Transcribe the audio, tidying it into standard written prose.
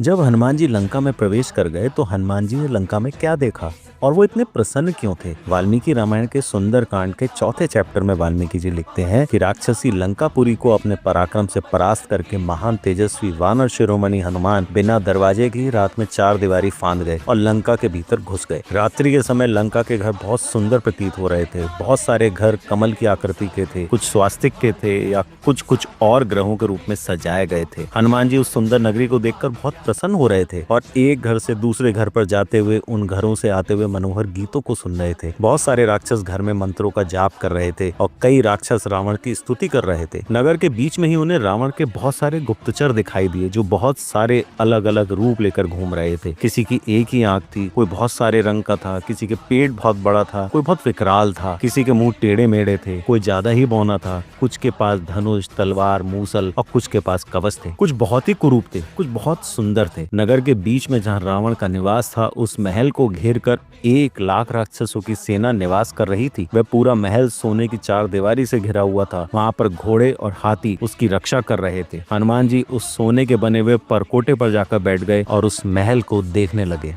जब हनुमान जी लंका में प्रवेश कर गए तो हनुमान जी ने लंका में क्या देखा और वो इतने प्रसन्न क्यों थे। वाल्मीकि रामायण के सुंदर कांड के चौथे चैप्टर में वाल्मीकि जी लिखते हैं कि राक्षसी लंकापुरी को अपने पराक्रम से परास्त करके महान तेजस्वी वानर शिरोमणि हनुमान बिना दरवाजे की रात में चार दीवारी फांद गए और लंका के भीतर घुस गए। रात्रि के समय लंका के घर बहुत सुंदर प्रतीत हो रहे थे। बहुत सारे घर कमल की आकृति के थे, कुछ स्वास्तिक के थे या कुछ कुछ और ग्रहों के रूप में सजाए गए थे। हनुमान जी उस सुंदर नगरी को देखकर बहुत प्रसन्न हो रहे थे और एक घर से दूसरे घर पर जाते हुए उन घरों से आते हुए मनोहर गीतों को सुन रहे थे। बहुत सारे राक्षस घर में मंत्रों का जाप कर रहे थे और कई राक्षस रावण की स्तुति कर रहे थे। नगर के बीच में ही उन्हें रावण के बहुत सारे गुप्तचर दिखाई दिए जो बहुत सारे अलग अलग रूप लेकर घूम रहे थे। किसी की एक ही आंख थी, कोई बहुत सारे रंग का था, किसी के पेट बहुत बड़ा था, कोई बहुत विकराल था, किसी के मुंह टेढ़े मेढ़े थे, कोई ज्यादा ही बौना था, कुछ के पास धनुष तलवार मूसल और कुछ के पास कवच थे। कुछ बहुत ही कुरूप थे, कुछ बहुत सुंदर थे। नगर के बीच में जहाँ रावण का निवास था उस महल को घेर कर 1 लाख राक्षसों की सेना निवास कर रही थी। वह पूरा महल सोने की चार दीवारी से घिरा हुआ था। वहाँ पर घोड़े और हाथी उसकी रक्षा कर रहे थे। हनुमान जी उस सोने के बने हुए परकोटे पर जाकर बैठ गए और उस महल को देखने लगे।